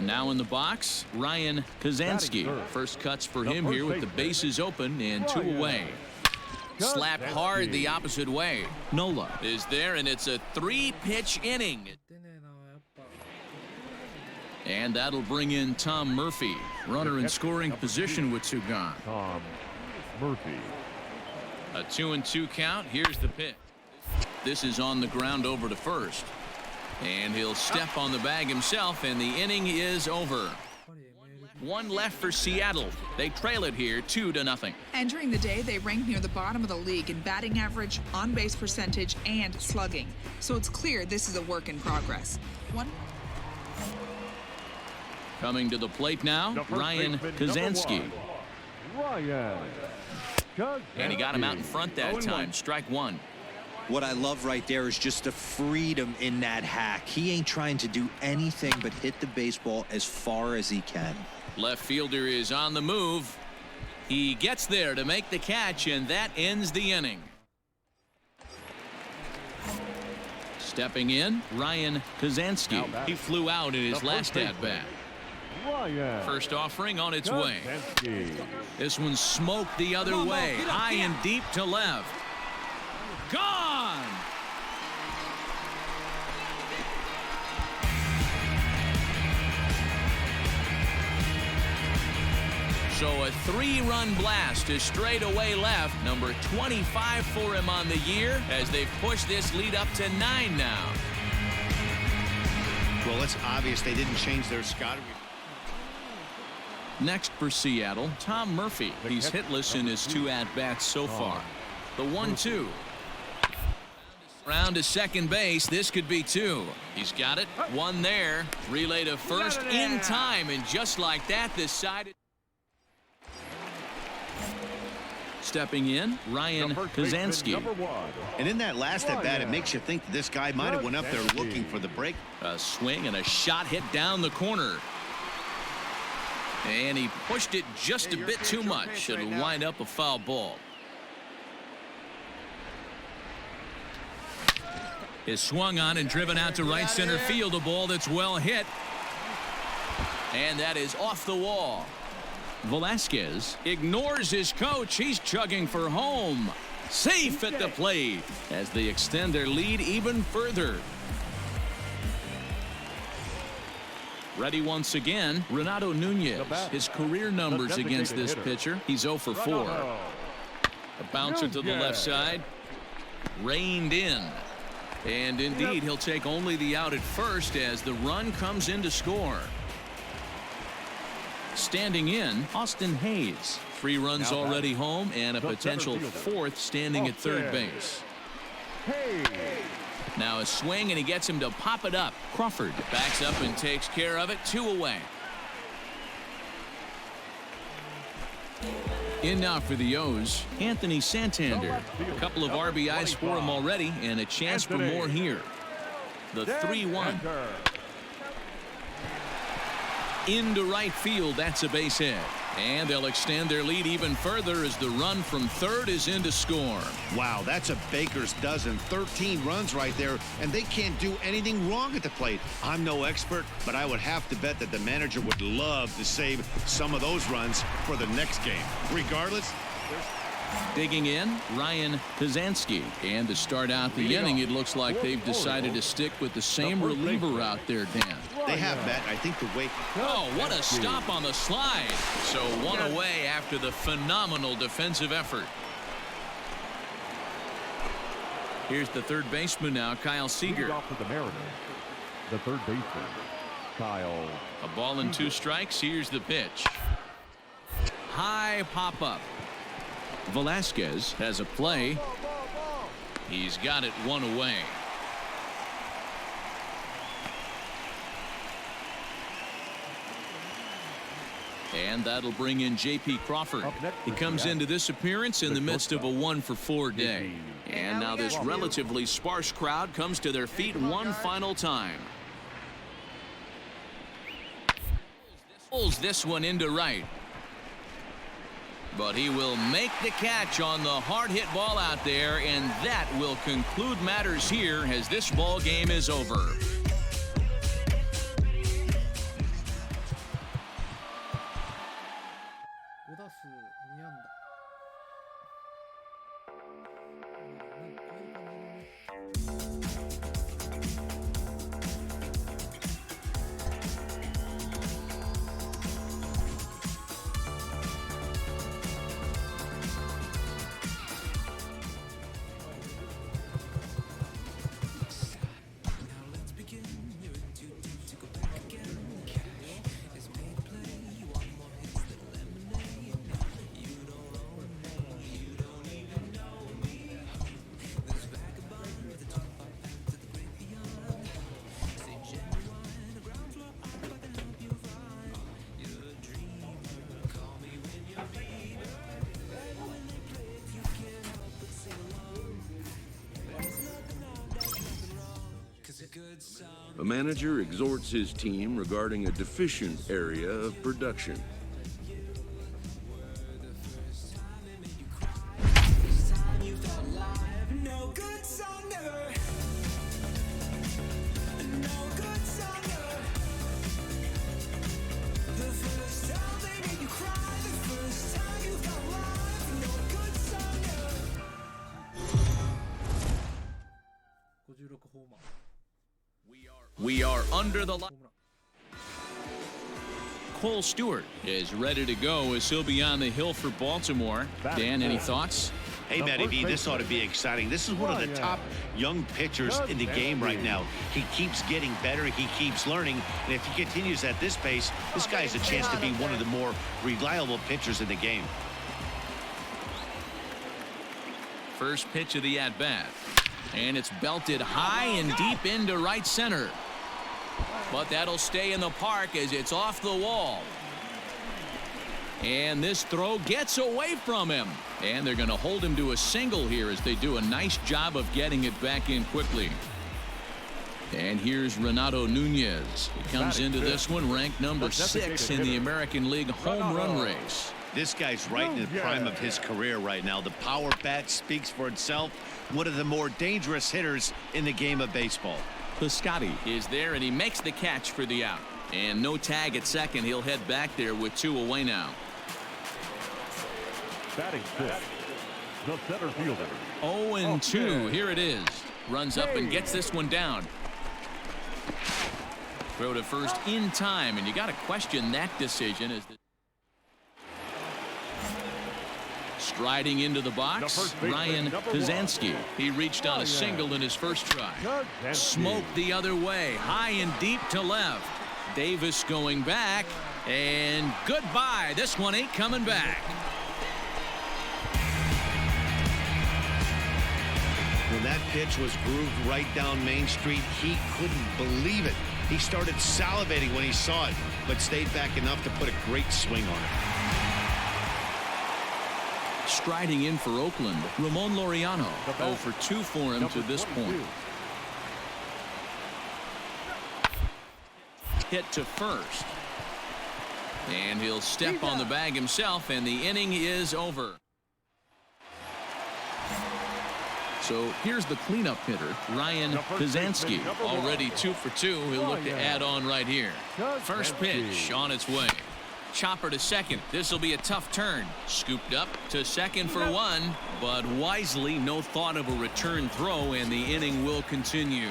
Now in the box, Ryan Kazansky. First cuts for him here with the bases open and 2 away. Slapped hard the opposite way. Nola is there, and it's a 3-pitch inning. And that'll bring in Tom Murphy. Runner in scoring position with 2 gone. Tom Murphy. A 2-2 count. Here's the pitch. This is on the ground over to first. And he'll step on the bag himself, and the inning is over. 1 left for Seattle. They trail it here 2-0. Entering the day, they rank near the bottom of the league in batting average, on-base percentage, and slugging. So it's clear this is a work in progress. Coming to the plate now, Ryan Kazansky. And he got him out in front that time. Strike 1. What I love right there is just the freedom in that hack. He ain't trying to do anything but hit the baseball as far as he can. Left fielder is on the move. He gets there to make the catch, and that ends the inning. Stepping in, Ryan Kazansky. He flew out in his last at-bat. First offering on its way. This one smoked the other way, high and deep to left. Gone! So a 3-run blast to straightaway left. Number 25 for him on the year as they've pushed this lead up to 9 now. Well, it's obvious they didn't change their scouting. Next for Seattle, Tom Murphy. He's hitless in his 2 at-bats so far. The 1-2. Round to second base. This could be 2. He's got it. 1 there. Relay to first in time, and just like that, this side. Stepping in, Ryan Kazansky. And in that last at bat, it makes you think that this guy might have went up there looking for the break. A swing and a shot hit down the corner. And he pushed it just a bit too much. It'll wind up a foul ball. Is swung on and driven out to right center field. A ball that's well hit. And that is off the wall. Velasquez ignores his coach. He's chugging for home. Safe at the plate as they extend their lead even further. Ready once again, Renato Nunez. His career numbers against this pitcher. He's 0 for 4. A bouncer to the left side. Reined in. And indeed, he'll take only the out at first as the run comes in to score. Standing in, Austin Hayes. 3 runs already home and a potential 4th standing at third base. Now a swing, and he gets him to pop it up. Crawford backs up and takes care of it. 2 away. In now for the O's, Anthony Santander. A couple of RBIs for him already, and a chance for more here. The 3-1. Into right field. That's a base hit. And they'll extend their lead even further as the run from third is in to score. Wow, that's a baker's dozen. 13 runs right there, and they can't do anything wrong at the plate. I'm no expert, but I would have to bet that the manager would love to save some of those runs for the next game. Regardless, digging in, Ryan Kazansky. And to start out the inning, it looks like they've decided to stick with the same reliever out there, Dan. They have, Matt. I think the way. Oh, what a stop on the slide. So 1 away after the phenomenal defensive effort. Here's the third baseman now, Kyle Seager. Off to the Mariners, the third baseman, Kyle. A ball and 2 strikes. Here's the pitch. High pop up. Velasquez has a play. He's got it 1 away. And that'll bring in J.P. Crawford. He comes into this appearance in the midst of a 1 for 4 day. And now this relatively sparse crowd comes to their feet one final time. Pulls this one into right. But he will make the catch on the hard hit ball out there, and that will conclude matters here as this ball game is over. A manager exhorts his team regarding a deficient area of production. We are under the line. Cole Stewart is ready to go as he'll be on the hill for Baltimore. Dan, any thoughts? Hey, Matty B, this ought to be exciting. This is one of the top young pitchers in the game right now. He keeps getting better. He keeps learning. And if he continues at this pace, this guy has a chance to be one of the more reliable pitchers in the game. First pitch of the at-bat. And it's belted high and deep into right center. But that'll stay in the park as it's off the wall. And this throw gets away from him. And they're going to hold him to a single here as they do a nice job of getting it back in quickly. And here's Renato Nunez. He comes into this one ranked number 6 in the American League home run race. This guy's right in the prime of his career right now. The power bat speaks for itself. One of the more dangerous hitters in the game of baseball. Piscotty is there, and he makes the catch for the out. And no tag at second. He'll head back there with 2 away now. Batting fifth, the center fielder. 0-2. Here it is. Runs up and gets this one down. Throw to first in time, and you got to question that decision. Striding into the box, Ryan Kazansky. He reached on a single in his first try. Smoked the other way, high and deep to left. Davis going back, and goodbye. This one ain't coming back. When that pitch was grooved right down Main Street, he couldn't believe it. He started salivating when he saw it, but stayed back enough to put a great swing on it. Striding in for Oakland, Ramon Laureano. 0 for 2 for him to this point. Hit to first. And he'll step on the bag himself, and the inning is over. So here's the cleanup hitter, Ryan Kazansky. Already 2 for 2. He'll look to add on right here. First pitch on its way. Chopper to second. This will be a tough turn. Scooped up to second for 1, but wisely no thought of a return throw, and the inning will continue.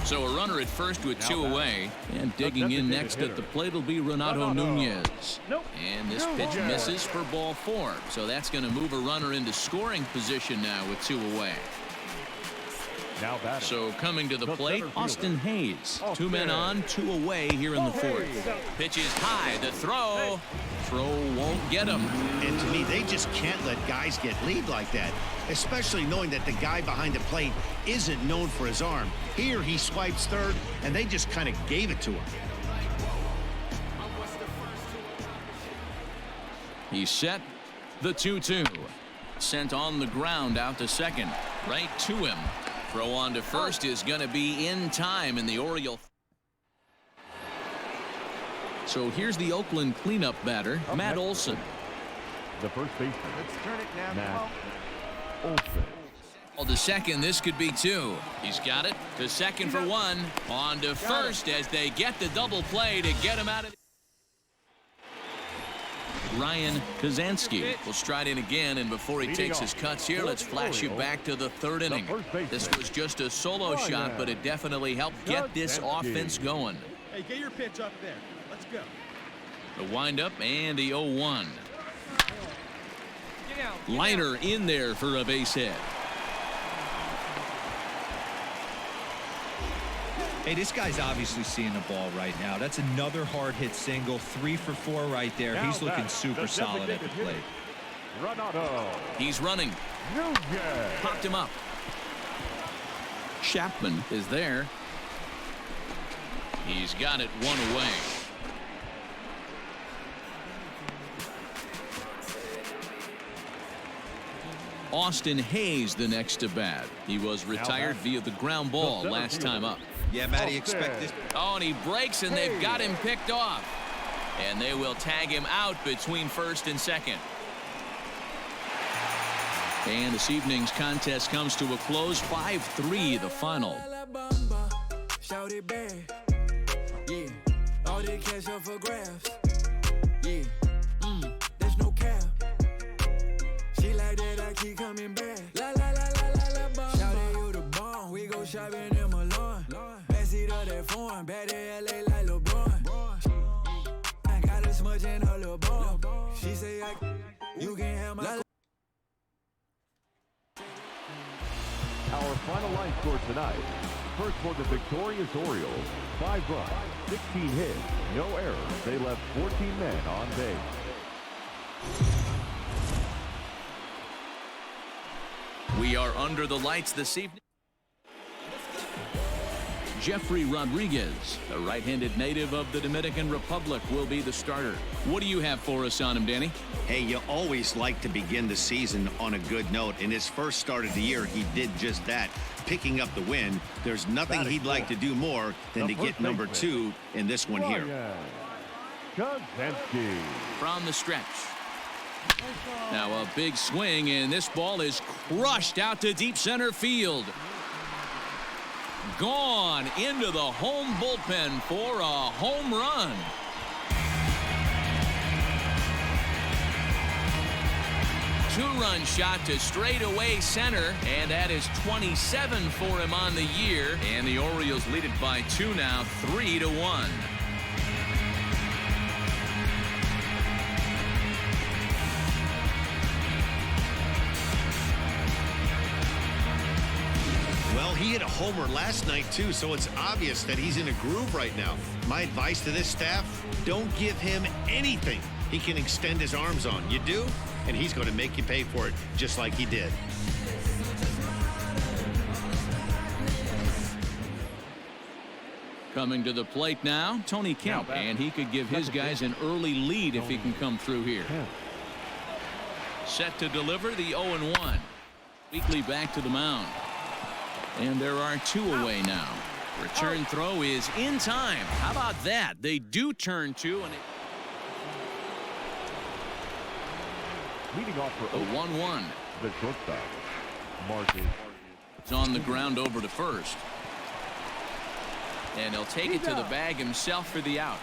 So a runner at first with 2 away, and digging in next at the plate will be Renato Nunez. And this pitch misses for ball 4, so that's going to move a runner into scoring position now with 2 away. So coming to the plate, Austin Hayes. 2 men on, 2 away here in the 4th. Pitch is high. The throw. Throw won't get him. And to me, they just can't let guys get lead like that, especially knowing that the guy behind the plate isn't known for his arm. Here he swipes third, and they just kind of gave it to him. He's set. The 2-2. Sent on the ground out to second. Right to him. Throw on to first is going to be in time, in the Oriole. So here's the Oakland cleanup batter, Matt Olson. The first baseman. Let's turn it now. Matt Olson. Well, to second, this could be 2. He's got it. To second for 1. On to first as they get the double play to get him out of. Ryan Kazansky will stride in again, and before he takes his cuts here, let's flash you back to the 3rd inning. This was just a solo shot, but it definitely helped get this offense going. Hey, get your pitch up there. Let's go. The windup and the 0-1. Liner in there for a base hit. Hey, this guy's obviously seeing the ball right now. That's another hard hit single. 3 for 4 right there. He's looking super solid at the plate. He's running. Popped him up. Chapman is there. He's got it 1 away. Austin Hayes the next to bat. He was retired via the ground ball last time up. Yeah, Matty, expect this. Oh, and he breaks, and they've got him picked off. And they will tag him out between first and second. And this evening's contest comes to a close, 5-3 the final. Shout it back. Yeah. All the cash up for grabs. Yeah. There's no cap. She like that, I keep coming back. La la la la la la bomb. Shout it, you the bomb. We go shopping in Milan. Backseat of that foreign. Bad at LA like LeBron. I got a smudge in her little bomb. She say, you can have my. Our final line score tonight. First for the victorious Orioles, 5 runs, 16 hits, no errors. They left 14 men on base. We are under the lights this evening. Jeffrey Rodriguez, a right-handed native of the Dominican Republic, will be the starter. What do you have for us on him, Danny? Hey, you always like to begin the season on a good note. In his first start of the year, he did just that, picking up the win. There's nothing he'd like to do more than to get number 2 in this one here. From the stretch. Now a big swing, and this ball is crushed out to deep center field. Gone into the home bullpen for a home run. Two-run shot to straightaway center, and that is 27 for him on the year. And the Orioles lead it by 2 now, 3-1. Well, he hit a homer last night, too, so it's obvious that he's in a groove right now. My advice to this staff, don't give him anything he can extend his arms on. You do, and he's going to make you pay for it, just like he did. Coming to the plate now, Tony Kemp, and he could give his guys an early lead if he can come through here. Set to deliver the 0-1. Weekly back to the mound. And there are 2 away now. Return throw is in time. How about that? They do turn 2, and leading off for a 1-1. The shortstop, Martin. It's on the ground over to first. And he'll take it to the bag himself for the out.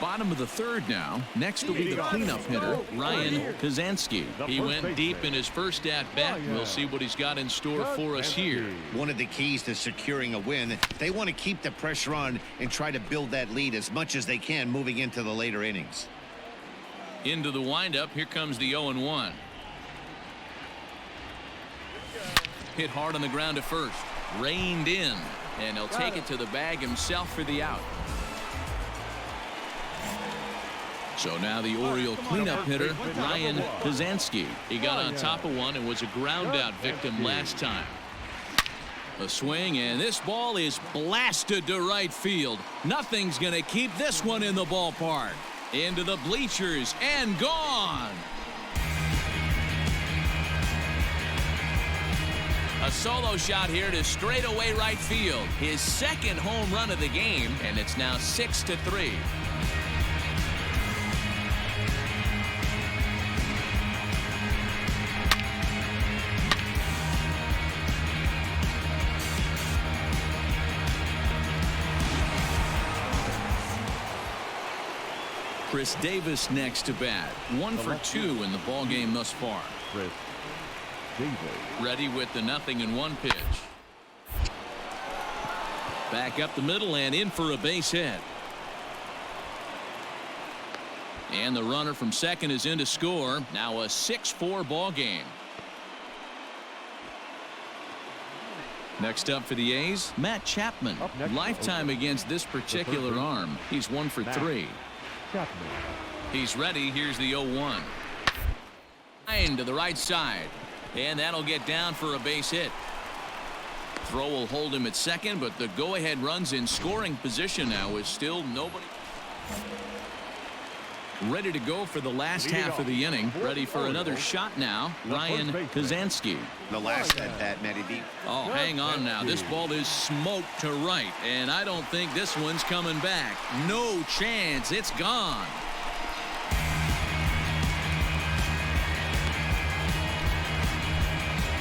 Bottom of the 3rd now. Next will be the cleanup hitter, Ryan Kazansky. He went deep in his first at-bat. We'll see what he's got in store for us here. One of the keys to securing a win, they want to keep the pressure on and try to build that lead as much as they can moving into the later innings. Into the windup, here comes the 0-1. Hit hard on the ground to first. Reined in, and he'll take it to the bag himself for the out. So now the Oriole cleanup hitter, Ryan Kazansky. He got on top of one and was a ground-out victim last time. A swing, and this ball is blasted to right field. Nothing's going to keep this one in the ballpark. Into the bleachers, and gone. A solo shot here to straightaway right field. His 2nd home run of the game, and it's now 6-3. Chris Davis next to bat. 1 for 2 in the ball game thus far. Chris Davis. Ready with the 0-1 pitch. Back up the middle and in for a base hit. And the runner from second is in to score. Now a 6-4 ball game. Next up for the A's, Matt Chapman. Lifetime against this particular arm. He's 1 for 3. He's ready. Here's the 0-1. Line to the right side. And that'll get down for a base hit. Throw will hold him at second, but the go-ahead runs in scoring position now is still nobody. Ready to go for the last half of the inning. Ready for another shot now. Ryan Kazansky. The last at bat, Matty D. Oh, hang on now. This ball is smoked to right, and I don't think this one's coming back. No chance. It's gone.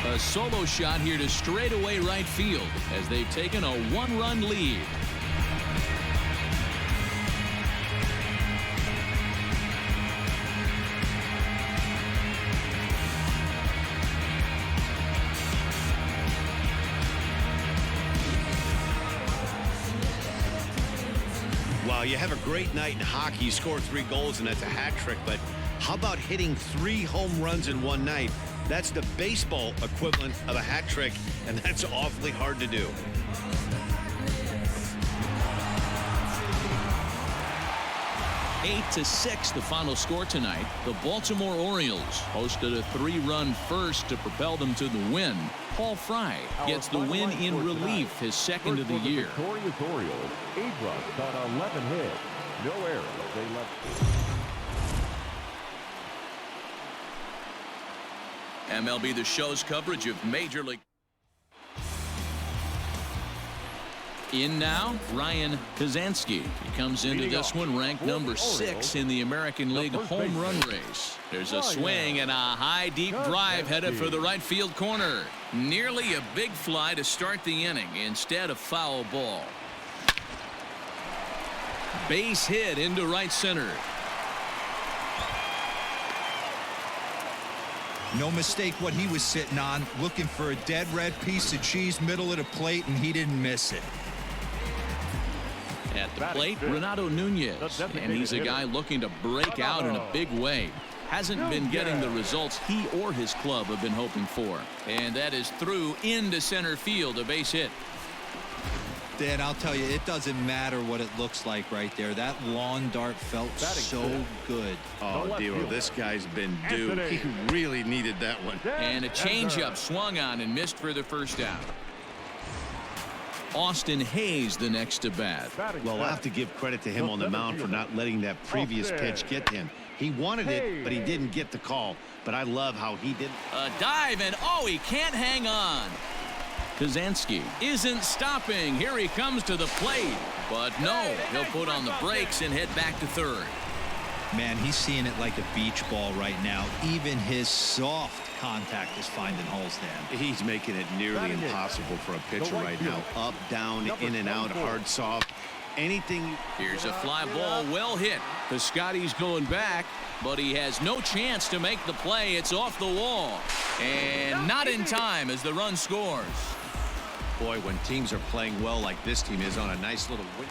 A solo shot here to straightaway right field as they've taken a one-run lead. Wow, you have a great night in hockey. You score 3 goals, and that's a hat trick. But how about hitting 3 home runs in one night? That's the baseball equivalent of a hat trick, and that's awfully hard to do. Eight to 6, the final score tonight. The Baltimore Orioles hosted a 3-run first to propel them to the win. Paul Fry gets the win in relief, his second of the year. Victorious Orioles, 8 runs on 11 hits, no errors. They left. MLB The Show's coverage of Major League. In now, Ryan Kazansky. He comes into this one ranked number 6 in the American League home run race. There's a swing and a high deep drive headed for the right field corner. Nearly a big fly to start the inning. Instead, a foul ball. Base hit into right center. No mistake what he was sitting on, looking for a dead red piece of cheese middle of the plate, and he didn't miss it. At the plate, Renato Nunez, and he's a guy looking to break out in a big way. Hasn't been getting the results he or his club have been hoping for. And that is through into center field, a base hit. Dan, I'll tell you, it doesn't matter what it looks like right there. That lawn dart felt so good. Oh, Dio, this guy's been due. He really needed that one. And a changeup swung on and missed for the first out. Austin Hayes the next to bat. Well, I'll have to give credit to him on the mound for not letting that previous pitch get to him. He wanted it, but he didn't get the call. But I love how he did. A dive, and oh, he can't hang on. Kazansky isn't stopping. Here he comes to the plate. But no, he'll put on the brakes and head back to third. Man, he's seeing it like a beach ball right now. Even his soft contact is finding holes, Dan. He's making it nearly impossible for a pitcher right now. Up, down, in and out, hard, soft. Anything. Here's a fly ball well hit. The Scotty's going back, but he has no chance to make the play. It's off the wall. And not in time as the run scores. Boy, when teams are playing well like this team is on a nice little win.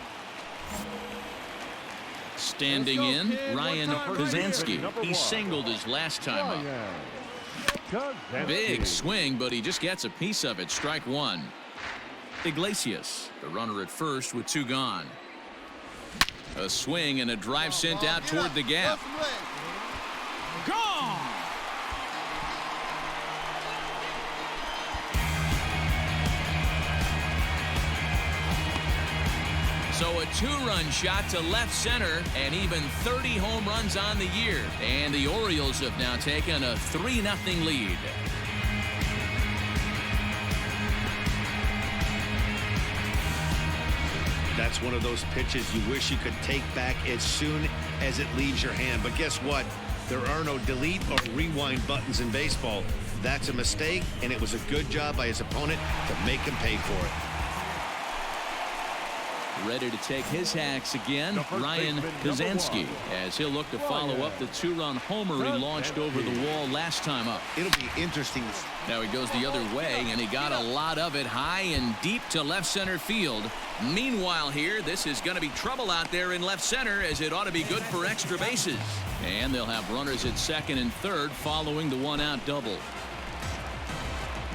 Standing in, Ryan Kazansky. He singled his last time up. Big swing, but he just gets a piece of it. Strike one. Iglesias, the runner at first with 2 gone. A swing and a drive sent out toward the gap. Gone! So a 2-run shot to left center and even 30 home runs on the year. And the Orioles have now taken a 3-0 lead. That's one of those pitches you wish you could take back as soon as it leaves your hand. But guess what? There are no delete or rewind buttons in baseball. That's a mistake, and it was a good job by his opponent to make him pay for it. Ready to take his hacks again, Ryan Kazansky, as he'll look to follow up the 2-run homer he launched over the wall last time up. It'll be interesting. Now he goes the other way, and he got a lot of it high and deep to left center field. Meanwhile here, this is going to be trouble out there in left center, as it ought to be good for extra bases. And they'll have runners at second and third following the 1-out double.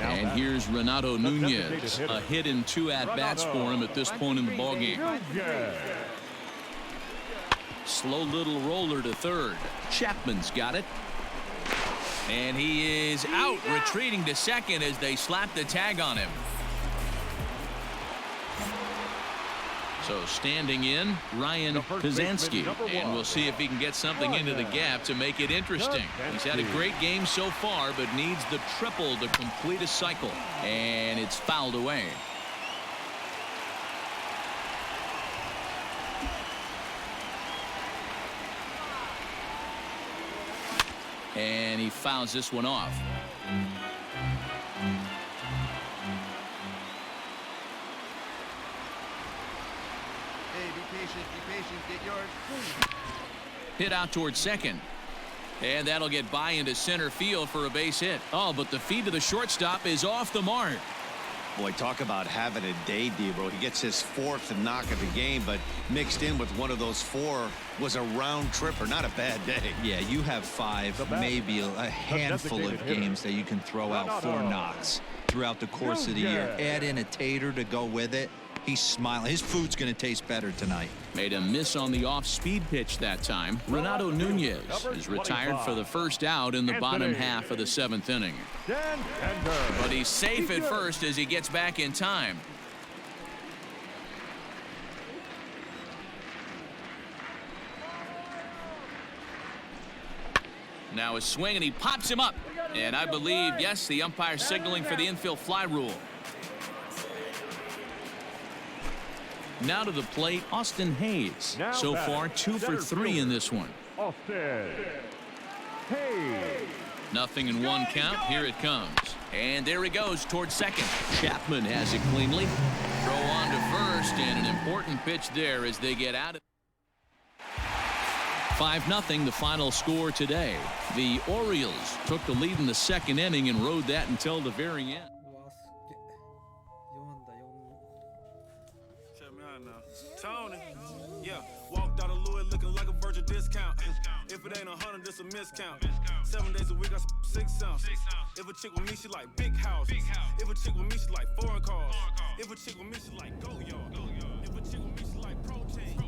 And here's Renato Nunez, a hit in 2 at-bats for him at this point in the ballgame. Slow little roller to third. Chapman's got it. And he is out, retreating to second as they slap the tag on him. So standing in, Ryan Kazansky, and we'll see if he can get something into the gap to make it interesting. He's had a great game so far, but needs the triple to complete a cycle, and it's fouled away. And he fouls this one off. Be patient, get yours. Hit out towards second. And that'll get by into center field for a base hit. Oh, but the feed to the shortstop is off the mark. Boy, talk about having a day, Debro. He gets his 4th knock of the game, but mixed in with one of those 4 was a round tripper. Not a bad day. Yeah, you have 5, maybe a handful of games that you can throw out 4 knocks throughout the course of the year. Add in a tater to go with it. He's smiling. His food's going to taste better tonight. Made a miss on the off-speed pitch that time. Renato Nunez is retired for the first out in the bottom half of the 7th inning. But he's safe at first as he gets back in time. Now a swing, and he pops him up. And I believe, yes, the umpire signaling for the infield fly rule. Now to the plate, Austin Hayes. So far, 2 for 3 in this one. Austin Hayes. Nothing in 1 count. Here it comes. And there he goes towards second. Chapman has it cleanly. Throw on to first, and an important pitch there as they get out of 5-0 the final score today. The Orioles took the lead in the 2nd inning and rode that until the very end. Tony, yeah, walked out of Louis looking like a virgin discount. If it ain't 100, it's a miscount. 7 days a week, I 6 ounces. If a chick with me, she like big houses. If a chick with me, she like foreign cars. If a chick with me, she like go yard. If a chick with me, she like protein.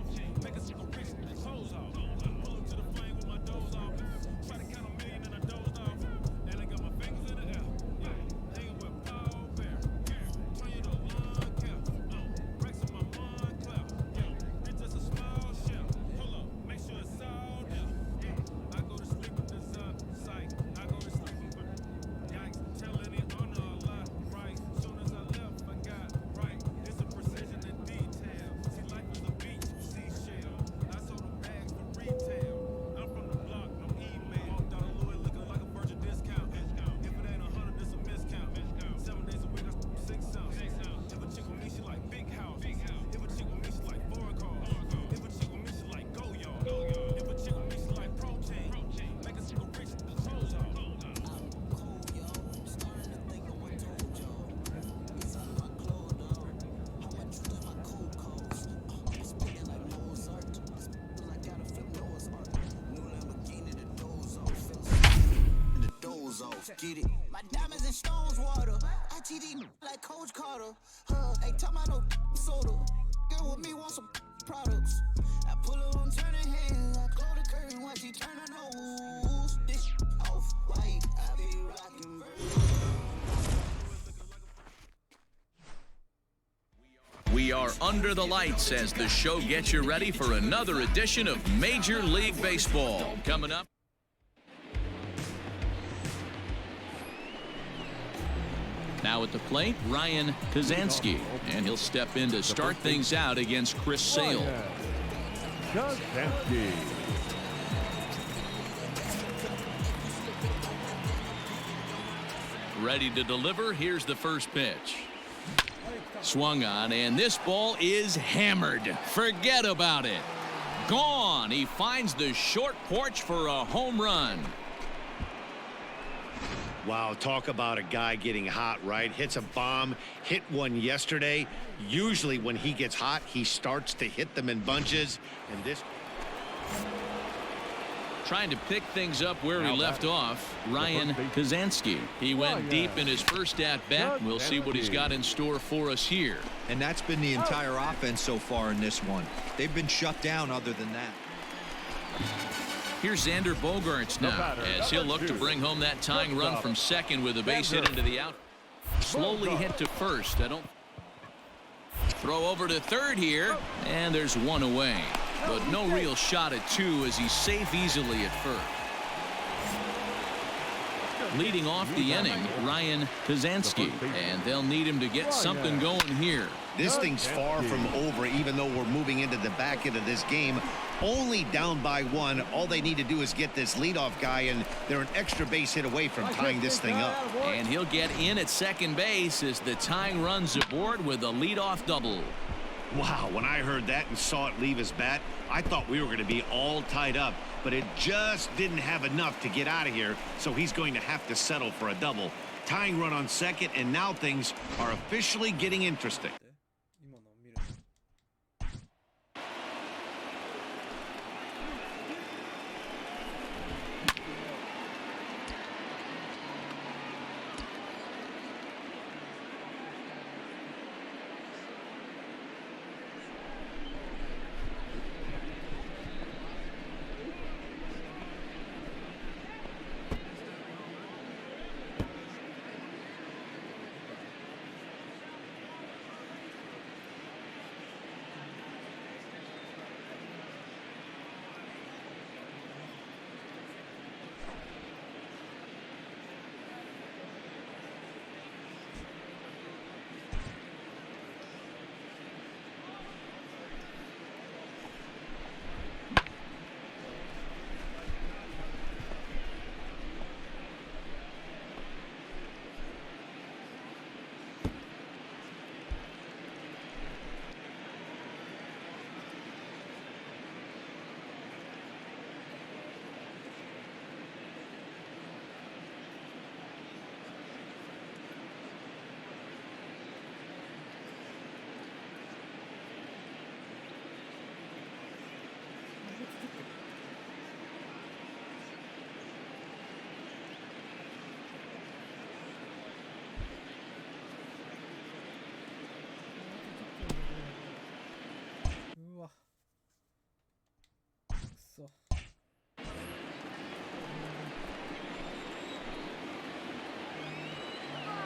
Make a single rich and clothes off. Pull him to the flame with my doze off. Try to count a million and I dozed off. And I got my fingers in the air. Hanging with Paul Bear. Turn you to one cap. Racks in my mind clap. It's just a small shell. Hold up, make sure it's all there. I go to sleep with the sun sight. I go to sleep with yikes. Telling it on a lot, right? Soon as I left, I got right. It's a precision and detail. See, life is a beach, seashell. I sold the bags for retail. I'm from the block, no email. Walked out of Louis looking like a virgin discount. If it ain't 100, it's a miscount. 7 days a week, I 6 ounces. If a chick with me, she like big house. If a chick with me, she like foreign cars. If a chick with me, she like go yard. If a chick with me, she like protein. Make a single rich and clothes off. Get it. My diamonds and stones water. I TD like Coach Carter. Ain't talking about no soda. Girl with me want some products. I pull her on turning hands. I close the curtain when she turn her nose. This off white. I be rocking. We are under the lights as the show gets you ready for another edition of Major League Baseball. Coming up. Now at the plate, Ryan Kazansky, and he'll step in to start things out against Chris Sale. Kazansky. Ready to deliver. Here's the first pitch. Swung on, and this ball is hammered. Forget about it. Gone. He finds the short porch for a home run. Wow, talk about a guy getting hot, right? Hits a bomb, hit one yesterday. Usually when he gets hot, he starts to hit them in bunches. And this... Trying to pick things up where he left off, Ryan Kazansky. He went deep in his first at-bat. We'll see what he's got in store for us here. And that's been the entire offense so far in this one. They've been shut down other than that. Here's Xander Bogaerts now, as he'll look to bring home that tying run from second with a base hit into the out. Slowly hit to first. Throw over to third here, and there's one away. But no real shot at two as he's safe easily at first. Leading off the inning, Gw Paczynski, and they'll need him to get something going here. This thing's far from over, even though we're moving into the back end of this game. Only down by one. All they need to do is get this leadoff guy, and they're an extra base hit away from tying this thing up. And he'll get in at second base as the tying run's aboard with a leadoff double. Wow, when I heard that and saw it leave his bat, I thought we were going to be all tied up, but it just didn't have enough to get out of here, so he's going to have to settle for a double. Tying run on second, and now things are officially getting interesting.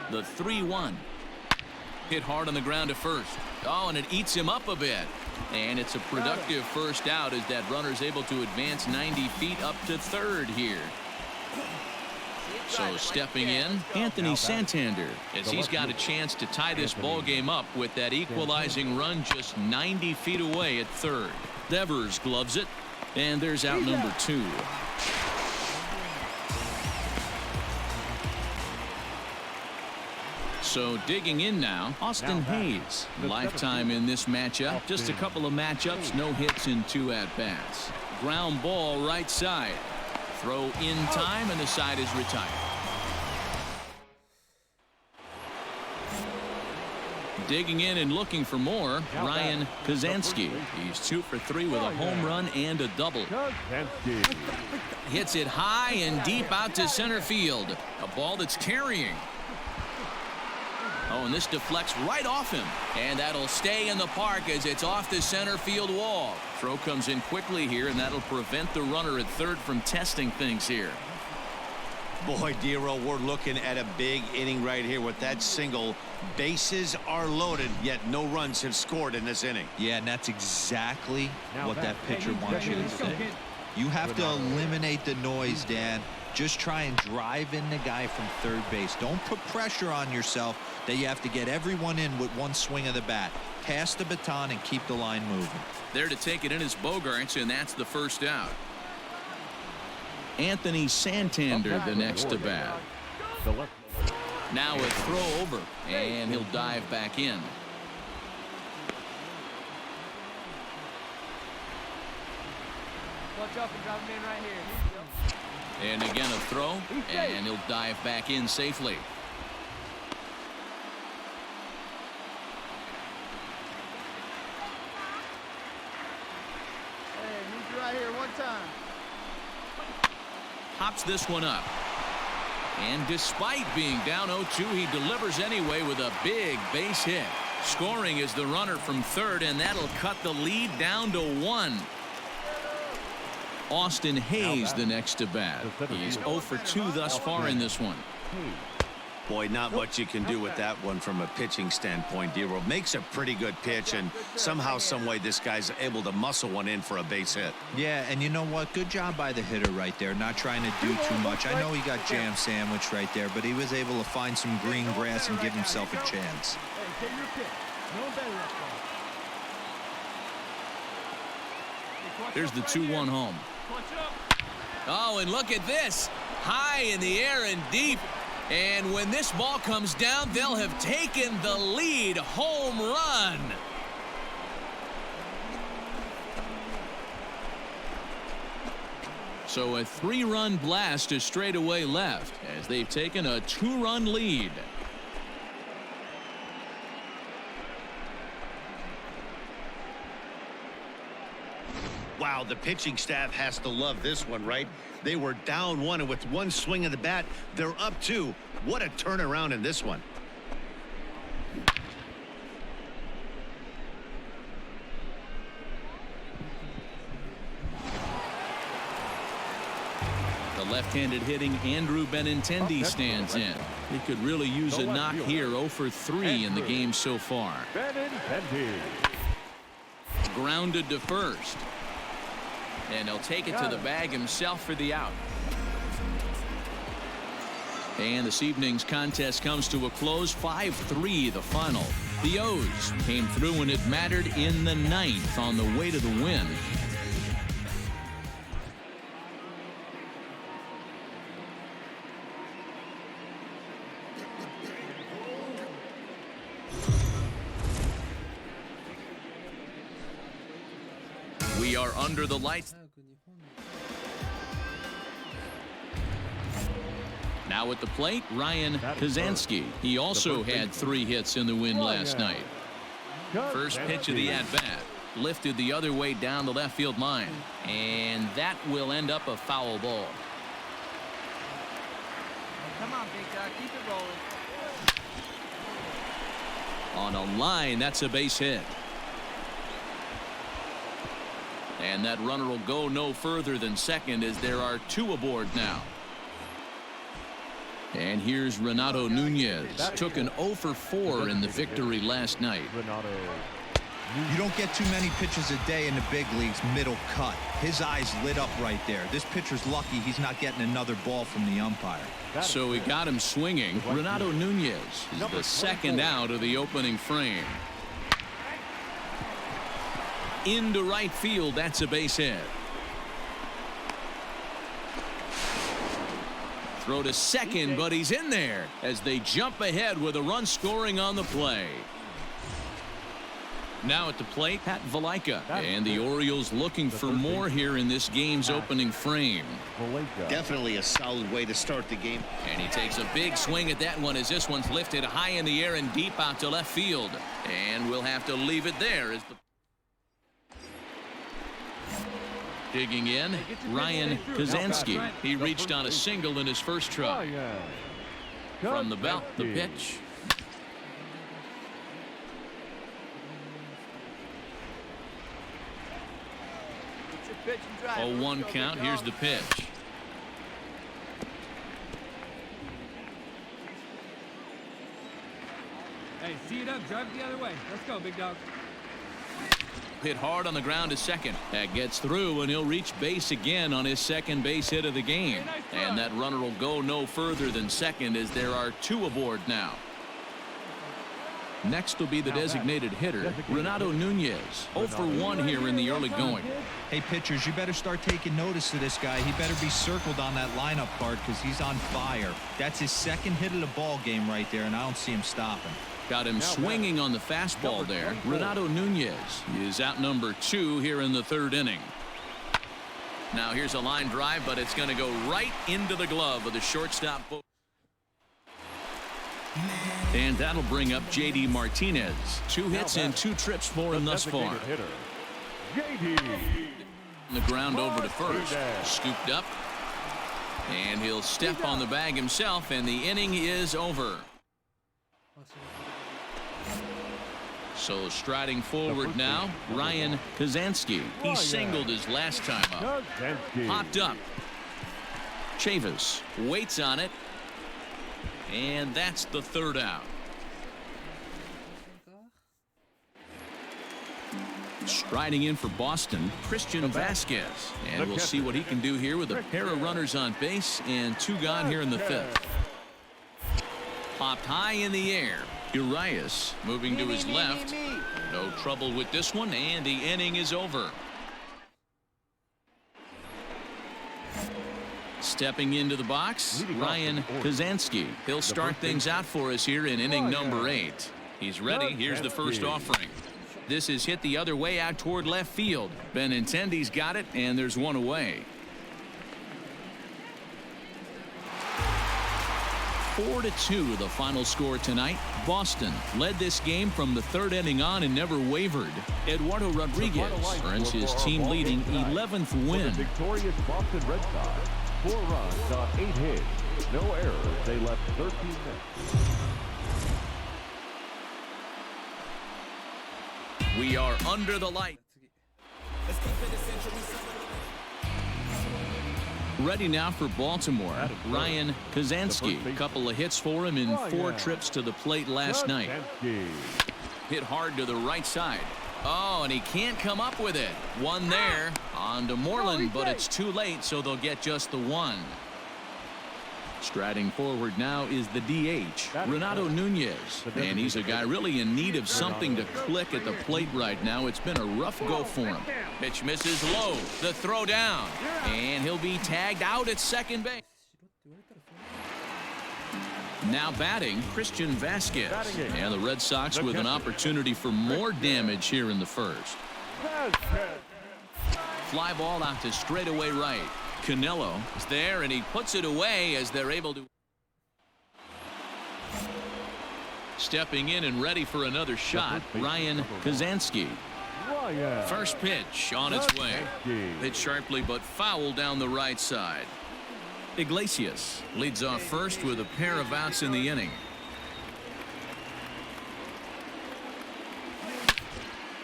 The 3-1. Hit hard on the ground to first. Oh, and it eats him up a bit. And it's a productive first out as that runner's able to advance 90 feet up to third here. So stepping in, Anthony Santander, as he's got a chance to tie this ball game up with that equalizing run just 90 feet away at third. Devers gloves it, and there's out number 2. So digging in now, Austin Hayes. Lifetime in this matchup. Just a couple of matchups, no hits in 2 at-bats. Ground ball right side. Throw in time, and the side is retired. Digging in and looking for more, Gw Paczynski. He's 2 for 3 with a home run and a double. Hits it high and deep out to center field. A ball that's carrying. Oh, and this deflects right off him. And that'll stay in the park as it's off the center field wall. Throw comes in quickly here, and that'll prevent the runner at third from testing things here. Boy, Dero, we're looking at a big inning right here with that single. Bases are loaded, yet no runs have scored in this inning. Yeah, and that's exactly what that pitcher wants you to say. You have to eliminate the noise, Dan. Just try and drive in the guy from third base. Don't put pressure on yourself that you have to get everyone in with one swing of the bat. Pass the baton and keep the line moving. There to take it in is Bogarts, and that's the first out. Anthony Santander the next to bat. Now a throw over, and he'll dive back in. Watch up and drop him in right here. And again a throw, and he'll dive back in safely. Hey, need you right here one time. Hops this one up. And despite being down 0-2, he delivers anyway with a big base hit. Scoring is the runner from third, and that'll cut the lead down to 1. Austin Hayes the next to bat. He's 0 for 2 thus far in this one. Boy, not much you can do with that one from a pitching standpoint, D-Roll. Makes a pretty good pitch, and somehow, some way, this guy's able to muscle one in for a base hit. Yeah, and you know what? Good job by the hitter right there, not trying to do too much. I know he got jam sandwiched right there, but he was able to find some green grass and give himself a chance. Here's the 2-1 home. Oh, and look at this. High in the air and deep. And when this ball comes down, they'll have taken the lead. Home run. So a 3-run blast to straightaway left as they've taken a 2-run lead. Wow, the pitching staff has to love this one, right? They were down 1, and with one swing of the bat, they're up 2. What a turnaround in this one. The left-handed hitting Andrew Benintendi stands in. He could really use a knock here. 0 for 3 in the game so far. Grounded to first. And he'll take it to the bag himself for the out. And this evening's contest comes to a close. 5-3 the final. The O's came through when it mattered in the 9th on the way to the win. We are under the lights. Now at the plate, Ryan Kazansky. He also had 3 hits in the win last night. First pitch of the at-bat. Lifted the other way down the left field line. And that will end up a foul ball. Come on, big dog. Keep it rolling. On a line, that's a base hit. And that runner will go no further than second as there are 2 aboard now. And here's Renato Nunez. Took an 0 for 4 in the victory last night. You don't get too many pitches a day in the big leagues middle cut. His eyes lit up right there. This pitcher's lucky he's not getting another ball from the umpire. So he got him swinging. Renato Nunez is the second out of the opening frame. Into right field, that's a base hit. Throw to second, but he's in there as they jump ahead with a run scoring on the play. Now at the plate, Pat Valaika, and the Orioles looking for more here in this game's opening frame. Definitely a solid way to start the game. And he takes a big swing at that one as this one's lifted high in the air and deep out to left field. And we'll have to leave it there as the digging in, Ryan Kazansky. He reached on a single in his first try. From the belt, the pitch. Pitch and drive. 0-1 count. Here's the pitch. Hey, see it up, drive it the other way. Let's go, big dog. Hit hard on the ground to second. That gets through, and he'll reach base again on his second base hit of the game. And that runner will go no further than second as there are 2 aboard now. Next will be the designated hitter, Renato Nunez. 0 for 1 here in the early going. Hey, pitchers, you better start taking notice of this guy. He better be circled on that lineup card because he's on fire. That's his second hit of the ball game right there, and I don't see him stopping. Got him swinging on the fastball there. Renato Nunez is out number 2 here in the 3rd inning. Now here's a line drive, but it's going to go right into the glove of the shortstop. And that'll bring up J.D. Martinez. 2 hits and 2 trips for him thus far. The ground over to first. Scooped up. And he'll step on the bag himself, and the inning is over. So striding forward now, Ryan Kazansky. He singled his last time up. Popped up. Chavis waits on it. And that's the third out. Striding in for Boston, Christian Vasquez. And we'll see what he can do here with a pair of runners on base and 2 gone here in the 5th. Popped high in the air. Urias moving to his left. No trouble with this one, and the inning is over. Stepping into the box, Ryan Kazansky. He'll start things out for us here in inning number 8. He's ready. Here's the first offering. This is hit the other way out toward left field. Benintendi's got it, and there's one away. 4-2 the final score tonight. Boston led this game from the 3rd inning on and never wavered. Eduardo Rodriguez earns his team-leading 11th win. The victorious Boston Red Sox. 4 runs on 8 hits. No errors. They left 13 men. We are under the light. Ready now for Baltimore. Ryan Kazansky. A couple of hits for him in 4 trips to the plate last night. Hit hard to the right side. Oh, and he can't come up with it. One there. On to Moreland, but it's too late, so they'll get just the 1. Striding forward now is the DH, Renato Nunez. And he's a guy really in need of something to click at the plate right now. It's been a rough go for him. Pitch misses low. The throw down. And he'll be tagged out at second base. Now batting, Christian Vasquez. And the Red Sox with an opportunity for more damage here in the 1st. Fly ball out to straightaway right. Canelo is there, and he puts it away as they're able to. Stepping in and ready for another shot, Ryan Kazansky. First pitch on its way. Hit sharply but foul down the right side. Iglesias leads off first with a pair of outs in the inning.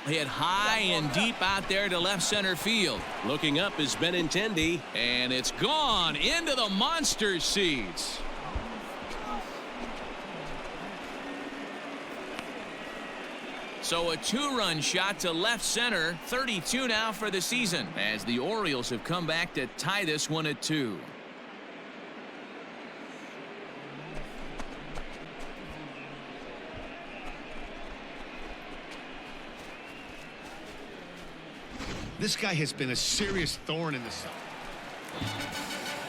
Hit high and deep out there to left center field. Looking up is Benintendi, and it's gone into the monster seats. So a 2-run shot to left center. 32 now for the season as the Orioles have come back to tie this one at 2. This guy has been a serious thorn in the side.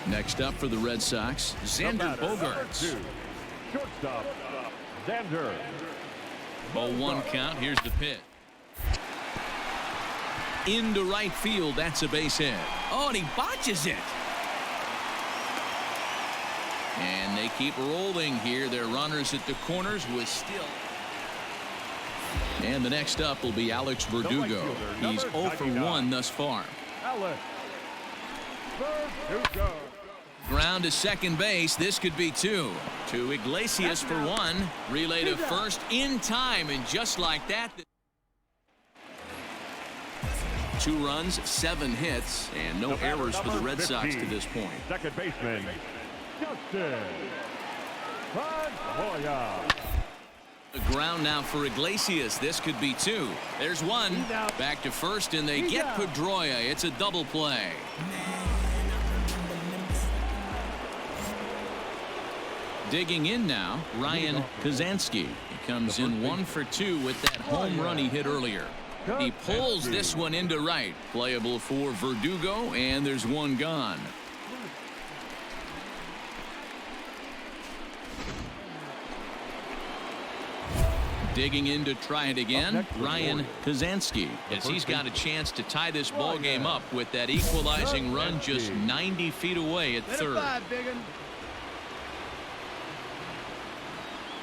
Next up for the Red Sox, Xander Bogaerts. Shortstop, Xander. 0-1 count. Here's the pitch. Into right field. That's a base hit. Oh, and he botches it. And they keep rolling here. Their runners at the corners with still. And the next up will be Alex Verdugo. He's 0 for 1 thus far. Alex Verdugo. Ground to second base. This could be 2. To Iglesias for 1. Relay to first in time, and just like that. 2 runs, 7 hits, and no errors for the Red Sox to this point. Second baseman, Justin Pedroia. The ground now for Iglesias. This could be 2. There's 1. Back to first, and they get Pedroia. It's a double play. Digging in now, Ryan Kazansky. He comes in 1 for 2 with that home run he hit earlier. He pulls this one into right. Playable for Verdugo, and there's 1 gone. Digging in to try it again, Ryan Kazansky, as he's got a chance to tie this ball game up with that equalizing run just 90 feet away at third.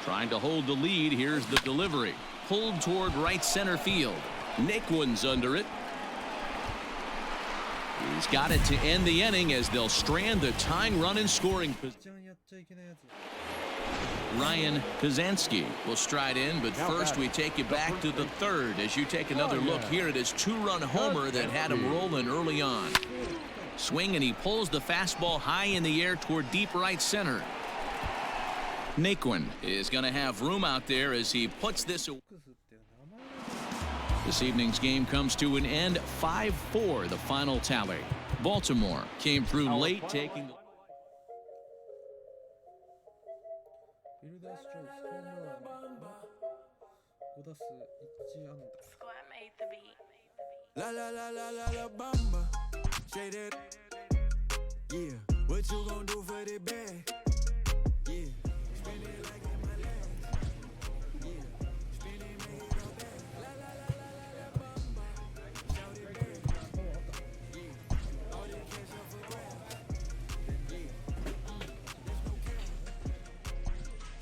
Trying to hold the lead. Here's the delivery. Pulled toward right center field. Naquin's under it. He's got it to end the inning as they'll strand the tying run in scoring position. Ryan Kazansky will stride in, but first we take you back to the 3rd as you take another look here at his 2-run homer that had him rolling early on. Swing, and he pulls the fastball high in the air toward deep right center. Naquin is going to have room out there as he puts this away. This evening's game comes to an end, 5-4, the final tally. Baltimore came through late, taking the... La la la la la la bamba, shaded. Yeah, what you gon' do for the bag? Yeah, spend it like in my legs. Yeah, spend it, make it all back. La la la la la la bamba, shout it back. Yeah, all the cash up for grabs. Yeah, there's no cap.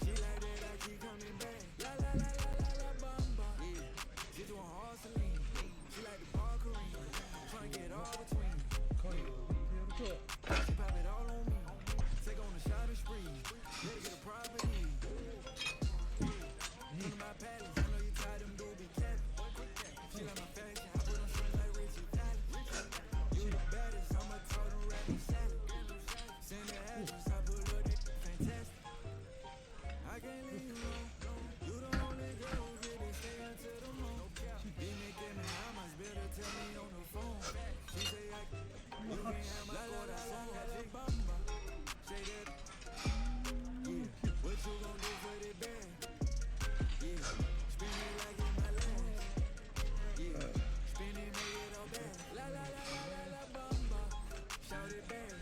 She like that, I keep coming back. La la la la la la bamba. Yeah, she doing hard Celine. She like the bar Kareem, tryna get all between. She pop it all on me, take on the shopping spree. Let get a property. Look at my palace, I know you tired them dudes be capping. She like my fashion, I put on strings like Richie Valens. You the baddest, I'ma tell them rapping salad. Send the address, I pull up that fantastic. I can't leave you alone. You the only girl who get it, stay until the moon. Then they get me, how much better tell me on the phone. She say I you can't have my quarter song, she bamba. Say that. Yeah, what you gon' do for the bag? Yeah, spin it like in my legs. Yeah, spin it, make it all back. La la la la la la bamba, shout it back.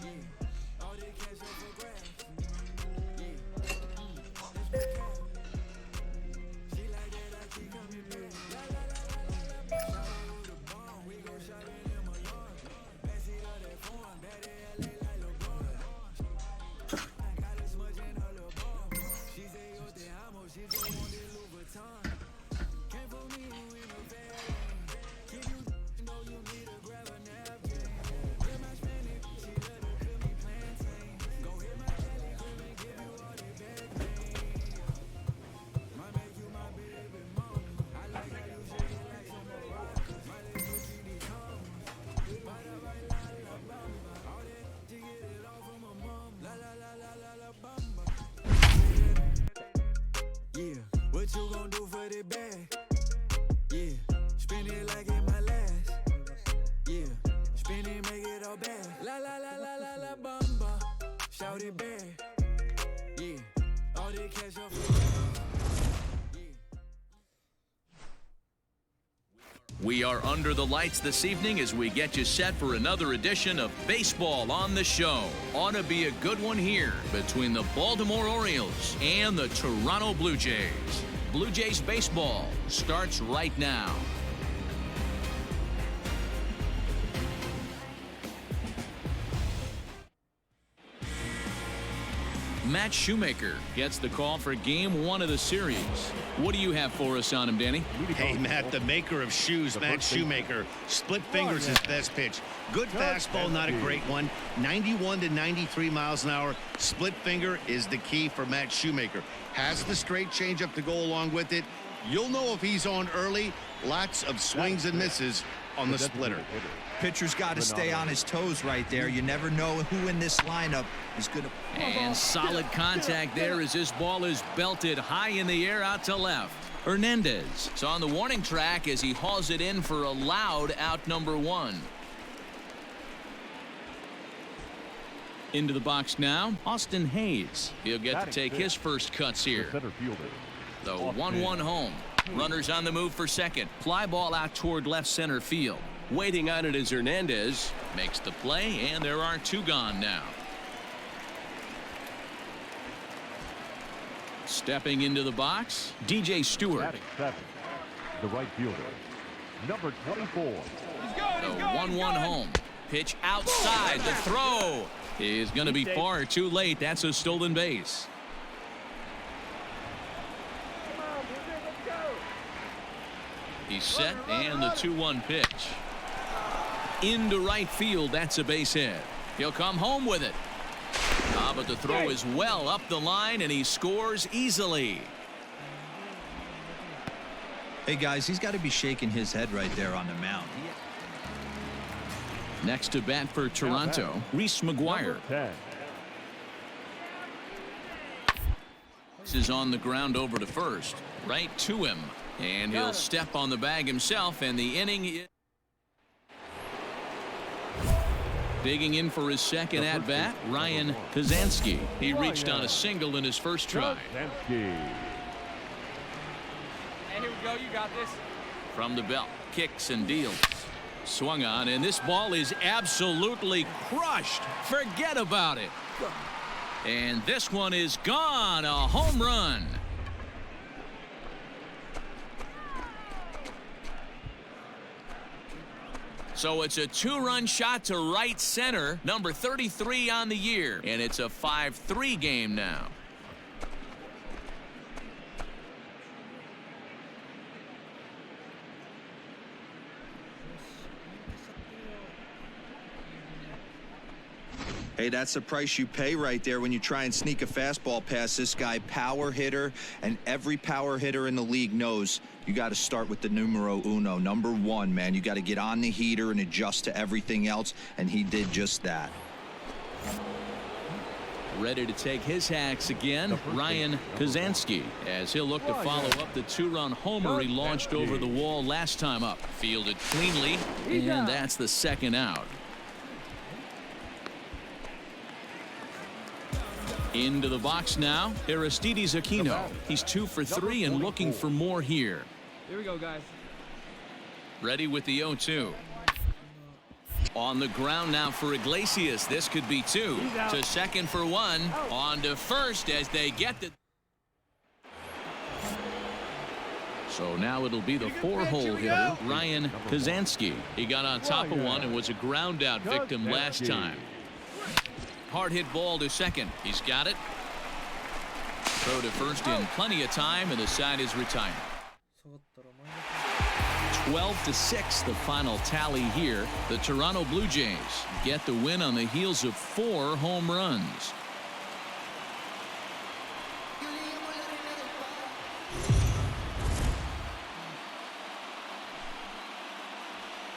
Yeah, all the cash up for grabs. Yeah, that's no cap. She like that, I keep coming back. La la la la la la bamba. Shout out the bomb, we gon' shout it in my lawn. Pass it up that phone, bad LA like LeBron. I got as much in her little bomb. She say yo te amo, she just want the Louis Vuitton. Came for me, you in a bad lane. Give you know you need to grab a napkin. Get my Spanish, she let her cook me plantain. Go hit my daddy crib and give you all the bad things. Might make you my baby mom. I like how you shake it like some Morocco. My legs will keep these combs. Bada right la la bamba. All that she get it all from her mom. La la la la la la bamba. Yeah, what you gon' do for the bag? Yeah, spin it like in my last. Yeah, spin it, make it all back. La la la la la la bamba, shout it back. Yeah, all the cash up for grabs. We are under the lights this evening as we get you set for another edition of Baseball on the Show. Ought to be a good one here between the Baltimore Orioles and the Toronto Blue Jays. Blue Jays baseball starts right now. Matt Shoemaker gets the call for Game 1 of the series. What do you have for us on him, Danny? Hey, Matt, the maker of shoes, Matt Shoemaker. Split fingers his best pitch. Good fastball, not a great one. 91 to 93 miles an hour. Split finger is the key for Matt Shoemaker. Has the straight changeup to go along with it. You'll know if he's on early. Lots of swings and misses on the splitter. Pitcher's got to stay on his toes right there. You never know who in this lineup is going to... And solid contact there as this ball is belted high in the air out to left. Hernandez is on the warning track as he hauls it in for a loud out number 1. Into the box now, Austin Hayes. He'll get to take his first cuts here. The 1-1 home. Runners on the move for second. Fly ball out toward left center field. Waiting on it is Hernandez. Makes the play, and there are 2 gone now. Stepping into the box, DJ Stewart. Batting 7, the right fielder, number 24. The 1-1 home. Pitch outside. The throw is going to be far too late. That's a stolen base. He's set, and the 2-1 pitch. Into right field. That's a base hit. He'll come home with it. But the throw is well up the line, and he scores easily. Hey, guys, he's got to be shaking his head right there on the mound. Next to bat for Toronto, Reese McGuire. Is on the ground over to first. Right to him. And he'll step on the bag himself, and the inning. Digging in for his second at-bat, Ryan Kazansky. He reached on a single in his first try. Hey, here we go. You got this. From the belt, kicks and deals. Swung on, and this ball is absolutely crushed. Forget about it. And this one is gone. A home run. So it's a two-run shot to right center, number 33 on the year, and it's a 5-3 game now. Hey, that's the price you pay right there when you try and sneak a fastball past this guy. Power hitter, and every power hitter in the league knows you got to start with the numero uno, number one, man. You got to get on the heater and adjust to everything else, and he did just that. Ready to take his hacks again, Ryan Kazansky, as he'll look to follow up the two-run homer he launched over the wall last time up. Fielded cleanly, and that's the second out. Into the box now, Aristides Aquino. He's 2 for 3 and looking for more here. Here we go, guys. Ready with the 0-2. On the ground now for Iglesias. This could be 2. To second for 1. On to first as they get the. So now it'll be the 4-hole hitter, Ryan Kazansky. He got on top of one and was a ground out victim last time. Hard hit ball to second. He's got it. Throw to first in plenty of time, and the side is retired. 12-6 the final tally here. The Toronto Blue Jays get the win on the heels of 4 home runs.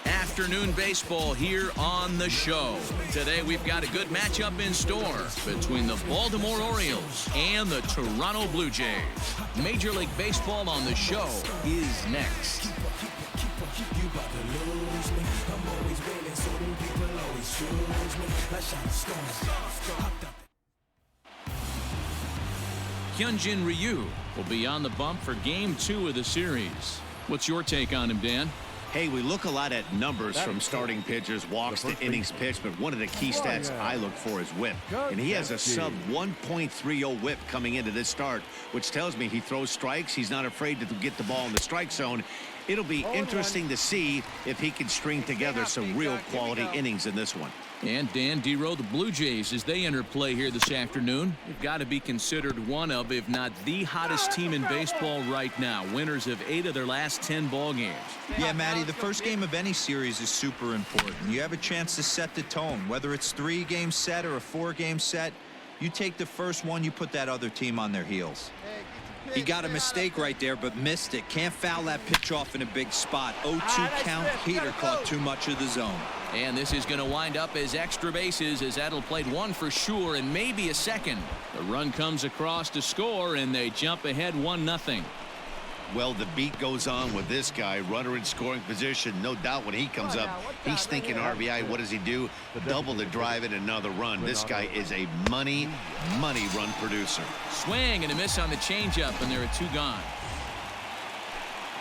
Afternoon baseball here on the show. Today we've got a good matchup in store between the Baltimore Orioles and the Toronto Blue Jays. Major League Baseball on the show is next. Gw Ryu will be on the bump for Game 2 of the series. What's your take on him, Dan? Hey, we look a lot at numbers from starting pitchers, walks to innings pitched, but one of the key stats I look for is whip. And he has a sub 1.30 whip coming into this start, which tells me he throws strikes. He's not afraid to get the ball in the strike zone. It'll be interesting to see if he can string together some real quality innings in this one. And Dan Dero, the Blue Jays, as they enter play here this afternoon, have got to be considered one of, if not the hottest team in baseball right now. Winners of 8 of their last 10 ball games. Yeah, Matty, the first game of any series is super important. You have a chance to set the tone, whether it's 3-game set or a 4-game set. You take the first one, you put that other team on their heels. He got a mistake right there, but missed it. Can't foul that pitch off in a big spot. 0-2 count. Heater caught too much of the zone. And this is going to wind up as extra bases, as that'll played 1 for sure and maybe a second. The run comes across to score, and they jump ahead 1-0. Well, the beat goes on with this guy, runner in scoring position. No doubt when he comes up, he's thinking RBI. What does he do? Double the drive and another run. This guy is a money run producer. Swing and a miss on the changeup, and there are 2 gone.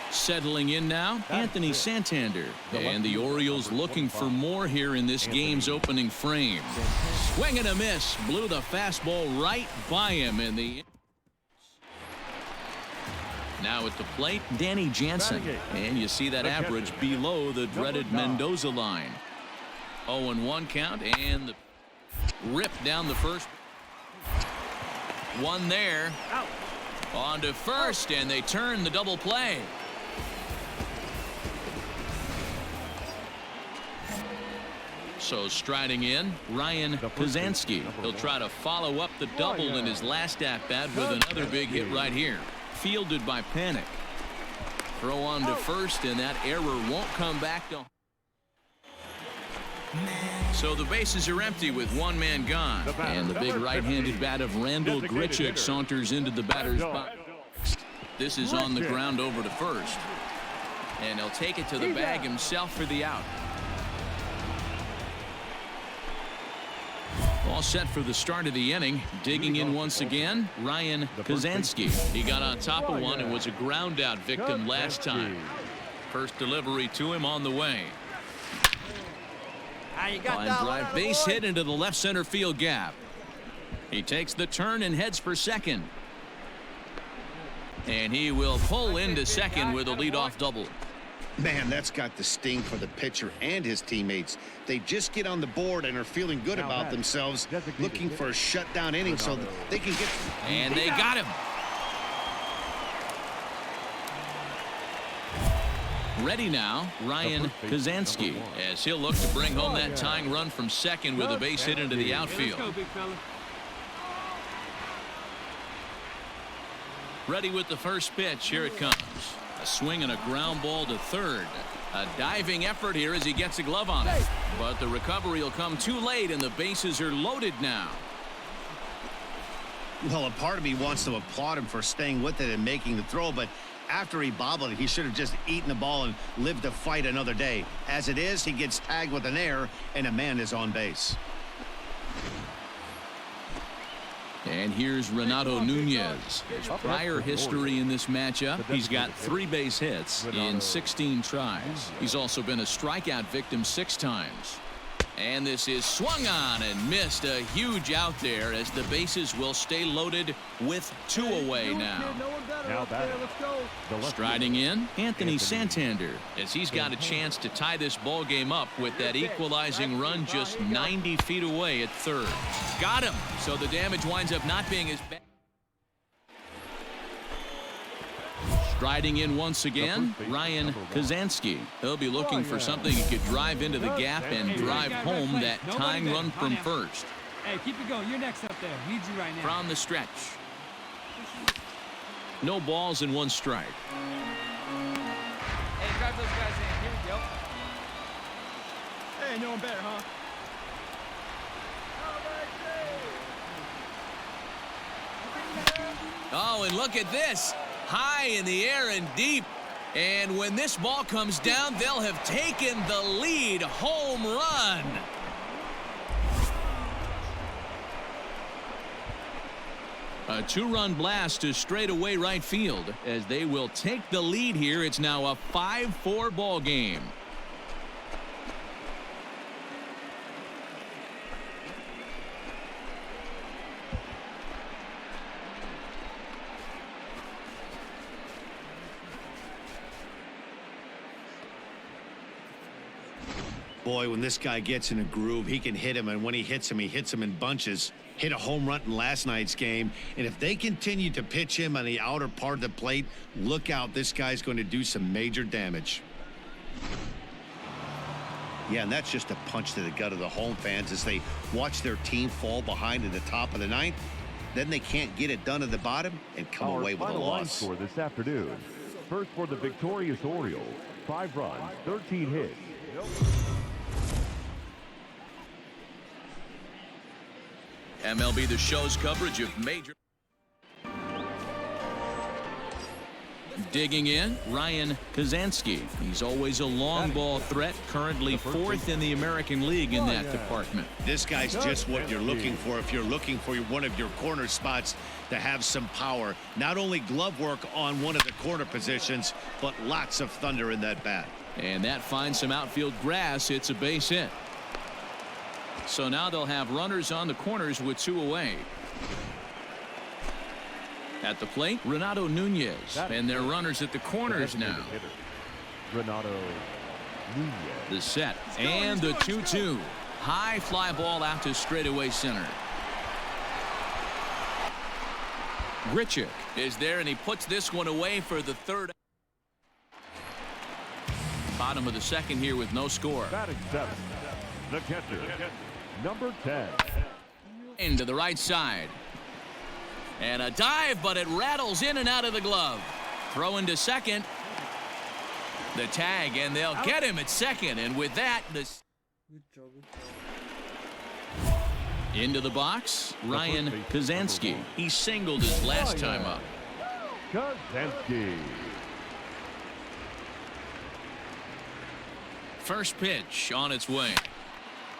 Settling in now, Anthony Santander. And the Orioles looking for more here in this game's opening frame. Swing and a miss. Blew the fastball right by him in the. Now at the plate, Danny Jansen. And you see that average below the dreaded Mendoza line. 0-1 count, and the rip down the first. One there. On to first, and they turn the double play. So striding in, Ryan Kazansky. He'll try to follow up the double in his last at-bat with another big hit right here. Fielded by Panic. Throw on to first, and that error won't come back to. So the bases are empty with one man gone. And the big right-handed bat of Gw saunters into the batter's box. This is on the ground over to first. And he'll take it to the bag himself for the out. All set for the start of the inning. Digging in once again, Gw Kaczynski. He got on top of one and was a ground-out victim last time. First delivery to him on the way. Line drive, base hit into the left center field gap. He takes the turn and heads for second. And he will pull into second with a leadoff double. Man, that's got the sting for the pitcher and his teammates. They just get on the board and are feeling good about themselves, looking for a shutdown inning so that they can get... And they got him. Ready now, Gw Kaczynski, as he'll look to bring home that tying run from second with a base hit into the outfield. Let's go, big fella. Ready with the first pitch. Here it comes. A swing and a ground ball to third. A diving effort here as he gets a glove on it. But the recovery will come too late, and the bases are loaded now. Well, a part of me wants to applaud him for staying with it and making the throw, but after he bobbled it, he should have just eaten the ball and lived to fight another day. As it is, he gets tagged with an error, and a man is on base. And here's Renato Nunez. His prior history in this matchup, he's got 3 base hits in 16 tries. He's also been a strikeout victim 6 times. And this is swung on and missed. A huge out there as the bases will stay loaded with 2 away now. Striding in, Anthony Santander, as he's got a chance to tie this ball game up with that equalizing run just 90 feet away at third. Got him, so the damage winds up not being as bad. Striding in once again, Gw Kaczynski. He'll be looking for something he could drive into the gap and drive home that tying run from first. Hey, keep it going. You're next up there. Need you right now. From the stretch. No balls and 1 strike. Hey, drive those guys in. Here we go. Hey, no one better, huh? Oh, and look at this. High in the air and deep. And when this ball comes down, they'll have taken the lead. Home run. A 2-run blast to straightaway right field as they will take the lead here. It's now a 5-4 ball game. Boy, when this guy gets in a groove, he can hit him, and when he hits him in bunches. Hit a home run in last night's game, and if they continue to pitch him on the outer part of the plate, look out, this guy's going to do some major damage. Yeah, and that's just a punch to the gut of the home fans as they watch their team fall behind in the top of the 9th. Then they can't get it done at the bottom and come away with a loss. Score this afternoon. First for the victorious Orioles, 5 runs, 13 hits. MLB The Show's coverage of major. Digging in, Gw Kaczynski. He's always a long ball threat, currently 4th in the American League in that department. This guy's just what you're looking for if you're looking for one of your corner spots to have some power. Not only glove work on one of the corner positions, but lots of thunder in that bat. And that finds some outfield grass. It's a base hit. So now they'll have runners on the corners with 2 away. At the plate, Renato Nunez, and their runners at the corners now. Renato Nunez. The set and the 2-2. High fly ball out to straightaway center. Grichuk is there, and he puts this one away for the 3rd. Bottom of the 2nd here with no score. Batting 7th, the catcher, number 10. Into the right side. And a dive, but it rattles in and out of the glove. Throw into second. The tag, and they'll get him at second. And with that, Into the box, Ryan Kazansky. He singled his last time up. Kazansky. First pitch on its way.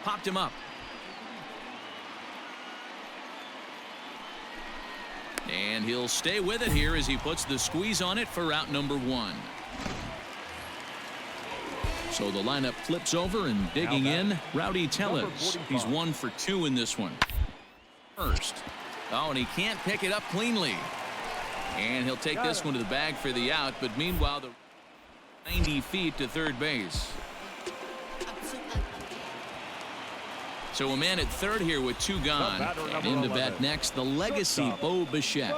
Popped him up. And he'll stay with it here as he puts the squeeze on it for out number 1. So the lineup flips over and digging in, Rowdy Tellez. He's 1 for 2 in this one. First. Oh, and he can't pick it up cleanly. And he'll take this one to the bag for the out, but meanwhile, the 90 feet to third base. So a man at third here with 2 gone. And in to bat next, the legacy Bo Bichette.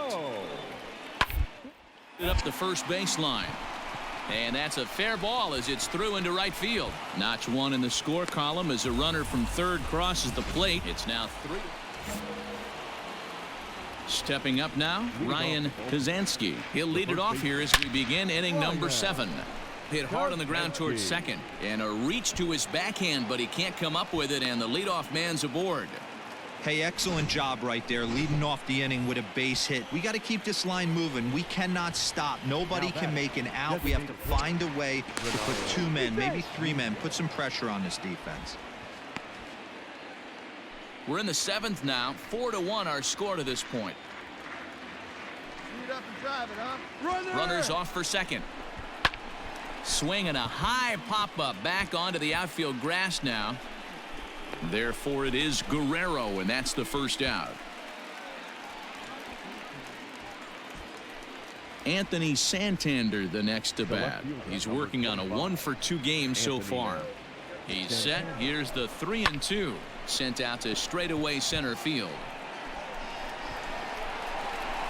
Up the first baseline. And that's a fair ball as it's through into right field. Notch 1 in the score column as a runner from third crosses the plate. It's now 3. Stepping up now, Ryan Kazansky. He'll lead it off here as we begin inning number 7. Hit hard on the ground towards second. And a reach to his backhand, but he can't come up with it, and the leadoff man's aboard. Hey, excellent job right there, leading off the inning with a base hit. We got to keep this line moving. We cannot stop. Nobody can make an out. We have to find a way to put 2 men, maybe 3 men, put some pressure on this defense. We're in the 7th now. 4-1 our score to this point. Speed up and drive it, huh? Runners off for second. Swinging a high pop-up back onto the outfield grass now. Therefore, it is Guerrero, and that's the first out. Anthony Santander, the next to bat. He's working on a 1 for 2 game so far. He's set. Here's the 3-2. Sent out to straightaway center field.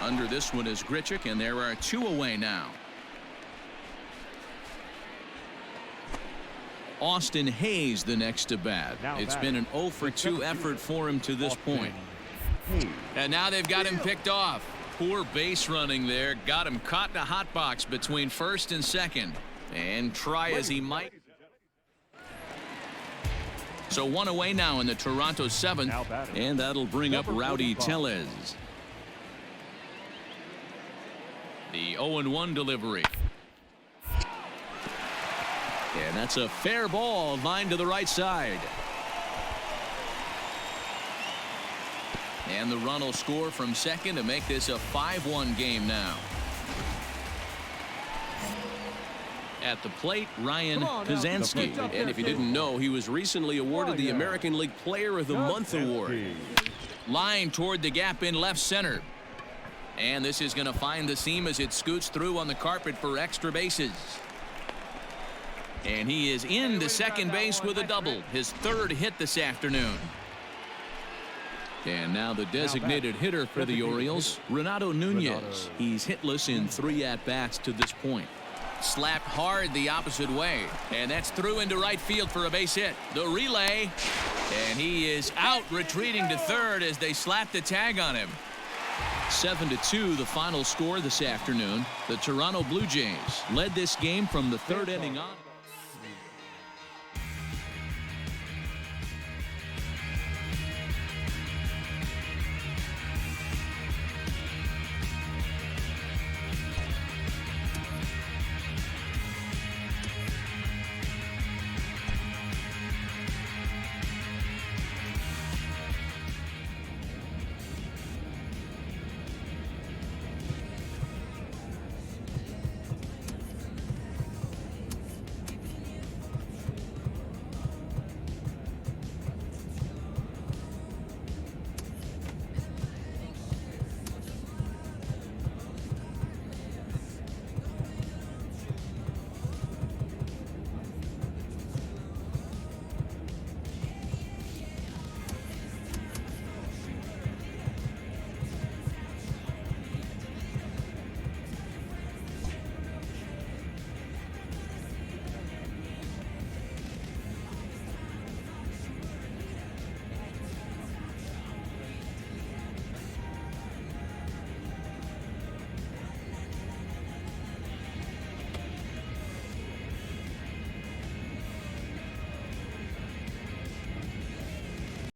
Under this one is Grichuk, and there are 2 away now. Austin Hayes, the next to bat. It's been an 0 for 2 effort for him to this point. And now they've got him picked off. Poor base running there. Got him caught in a hot box between first and second. And try as he might. So 1 away now in the Toronto 7th. And that'll bring up Rowdy Tellez. The 0-1 delivery. And that's a fair ball, line to the right side. And the run will score from second to make this a 5-1 game now. At the plate, Ryan Kazansky. And if you didn't know, he was recently awarded the American League Player of the Month award. Line toward the gap in left center. And this is going to find the seam as it scoots through on the carpet for extra bases. And he is into second base with a double, his 3rd hit this afternoon. And now the designated hitter for the Orioles, Renato Nunez. He's hitless in 3 at-bats to this point. Slapped hard the opposite way, and that's through into right field for a base hit. The relay, and he is out, retreating to third as they slap the tag on him. 7-2 the final score this afternoon. The Toronto Blue Jays led this game from the 3rd inning on.